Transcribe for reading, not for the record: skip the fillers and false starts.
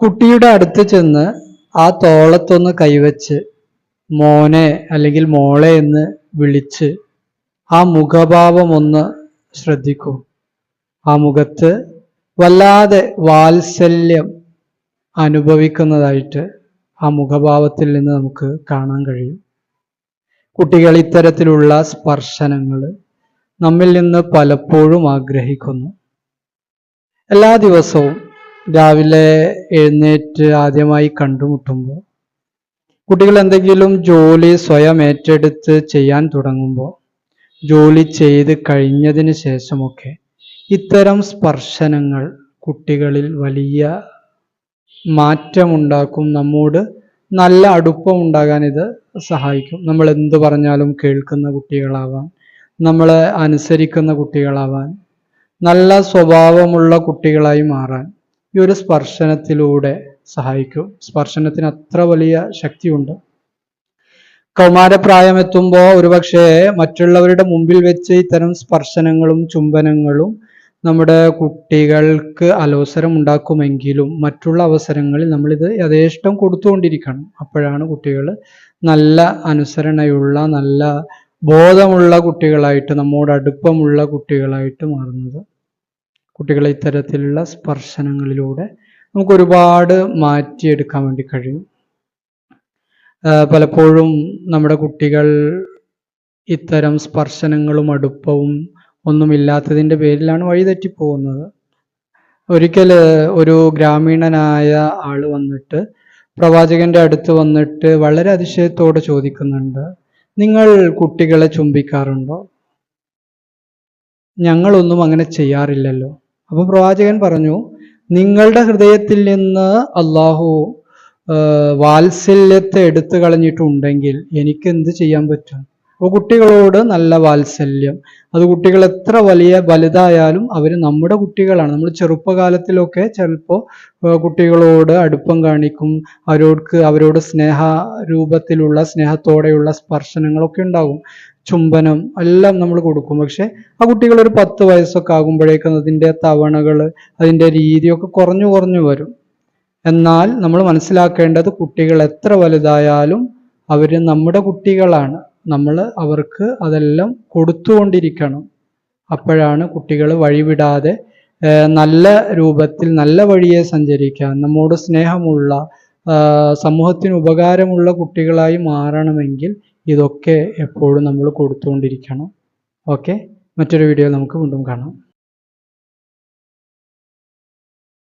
കുട്ടിയുടെ അടുത്ത് ചെന്ന് ആ തോളത്തൊന്ന് കൈവച്ച് മോനെ അല്ലെങ്കിൽ മോളെ എന്ന് വിളിച്ച് ആ മുഖഭാവം ഒന്ന് ശ്രദ്ധിക്കൂ. ആ മുഖത്ത് വല്ലാതെ വാത്സല്യം അനുഭവിക്കുന്നതായിട്ട് ആ മുഖഭാവത്തിൽ നിന്ന് നമുക്ക് കാണാൻ കഴിയും. കുട്ടികൾ ഇത്തരത്തിലുള്ള സ്പർശനങ്ങൾ നമ്മിൽ നിന്ന് പലപ്പോഴും ആഗ്രഹിക്കുന്നു. എല്ലാ ദിവസവും രാവിലെ എഴുന്നേറ്റ് ആദ്യമായി കണ്ടുമുട്ടുമ്പോൾ, കുട്ടികൾ എന്തെങ്കിലും ജോലി സ്വയം ഏറ്റെടുത്ത് ചെയ്യാൻ തുടങ്ങുമ്പോൾ, ജോലി ചെയ്ത് കഴിഞ്ഞതിന് ശേഷമൊക്കെ ഇത്തരം സ്പർശനങ്ങൾ കുട്ടികളിൽ വലിയ മാറ്റമുണ്ടാക്കും. നമ്മോട് നല്ല അടുപ്പമുണ്ടാകാൻ ഇത് സഹായിക്കും. നമ്മൾ എന്ത് പറഞ്ഞാലും കേൾക്കുന്ന കുട്ടികളാവാൻ, നമ്മളെ അനുസരിക്കുന്ന കുട്ടികളാവാൻ, നല്ല സ്വഭാവമുള്ള കുട്ടികളായി മാറാൻ ഈ ഒരു സ്പർശനത്തിലൂടെ സഹായിക്കും. സ്പർശനത്തിന് അത്ര വലിയ ശക്തിയുണ്ട്. കൗമാരപ്രായമെത്തുമ്പോൾ ഒരുപക്ഷെ മറ്റുള്ളവരുടെ മുമ്പിൽ വെച്ച് ഇത്തരം സ്പർശനങ്ങളും ചുംബനങ്ങളും നമ്മുടെ കുട്ടികൾക്ക് അലോസരം ഉണ്ടാക്കുമെങ്കിലും മറ്റുള്ള അവസരങ്ങളിൽ നമ്മളിത് യഥേഷ്ടം കൊടുത്തുകൊണ്ടിരിക്കണം. അപ്പോഴാണ് കുട്ടികൾ നല്ല അനുസരണയുള്ള, നല്ല ബോധമുള്ള കുട്ടികളായിട്ട്, നമ്മോട് അടുപ്പമുള്ള കുട്ടികളായിട്ട് മാറുന്നത്. കുട്ടികളെ ഇത്തരത്തിലുള്ള സ്പർശനങ്ങളിലൂടെ നമുക്ക് ഒരുപാട് മാറ്റിയെടുക്കാൻ വേണ്ടി കഴിയും. പലപ്പോഴും നമ്മുടെ കുട്ടികൾ ഇത്തരം സ്പർശനങ്ങളും അടുപ്പവും ഒന്നുമില്ലാത്തതിൻ്റെ പേരിലാണ് വഴിതെറ്റിപ്പോകുന്നത്. ഒരിക്കൽ ഒരു ഗ്രാമീണനായ ആൾ വന്നിട്ട് പ്രവാചകന്റെ അടുത്ത് വന്നിട്ട് വളരെ അതിശയത്തോടെ ചോദിക്കുന്നുണ്ട്, നിങ്ങൾ കുട്ടികളെ ചുംബിക്കാറുണ്ടോ? ഞങ്ങളൊന്നും അങ്ങനെ ചെയ്യാറില്ലല്ലോ. അപ്പോൾ പ്രവാചകൻ പറഞ്ഞു, നിങ്ങളുടെ ഹൃദയത്തിൽ നിന്ന് അള്ളാഹു വാത്സല്യത്തെ എടുത്തു കളഞ്ഞിട്ടുണ്ടെങ്കിൽ എനിക്ക് എന്ത് ചെയ്യാൻ പറ്റും? അപ്പോൾ കുട്ടികളോട് നല്ല വാത്സല്യം, അത് കുട്ടികൾ എത്ര വലുതായാലും അവർ നമ്മുടെ കുട്ടികളാണ്. നമ്മൾ ചെറുപ്പകാലത്തിലൊക്കെ ചിലപ്പോൾ കുട്ടികളോട് അടുപ്പം കാണിക്കും, അവരോട് രൂപത്തിലുള്ള സ്നേഹത്തോടെയുള്ള സ്പർശനങ്ങളൊക്കെ ഉണ്ടാകും, ചുംബനം എല്ലാം നമ്മൾ കൊടുക്കും. പക്ഷെ ആ കുട്ടികൾ ഒരു 10 വയസ്സൊക്കെ ആകുമ്പോഴേക്കും അതിൻ്റെ തവണകൾ, അതിൻ്റെ രീതിയൊക്കെ കുറഞ്ഞു വരും. എന്നാൽ നമ്മൾ മനസ്സിലാക്കേണ്ടത്, കുട്ടികൾ എത്ര വലുതായാലും അവർ നമ്മുടെ കുട്ടികളാണ്. നമ്മൾ അവർക്ക് അതെല്ലാം കൊടുത്തുകൊണ്ടിരിക്കണം. അപ്പോഴാണ് കുട്ടികൾ വഴിവിടാതെ നല്ല രൂപത്തിൽ നല്ല വഴിയെ സഞ്ചരിക്കാൻ, നമ്മോട് സ്നേഹമുള്ള, സമൂഹത്തിന് ഉപകാരമുള്ള കുട്ടികളായി മാറണമെങ്കിൽ ഇതൊക്കെ എപ്പോഴും നമ്മൾ കൊടുത്തുകൊണ്ടിരിക്കണം. ഓക്കെ, മറ്റൊരു വീഡിയോ നമുക്ക് വീണ്ടും കാണാം.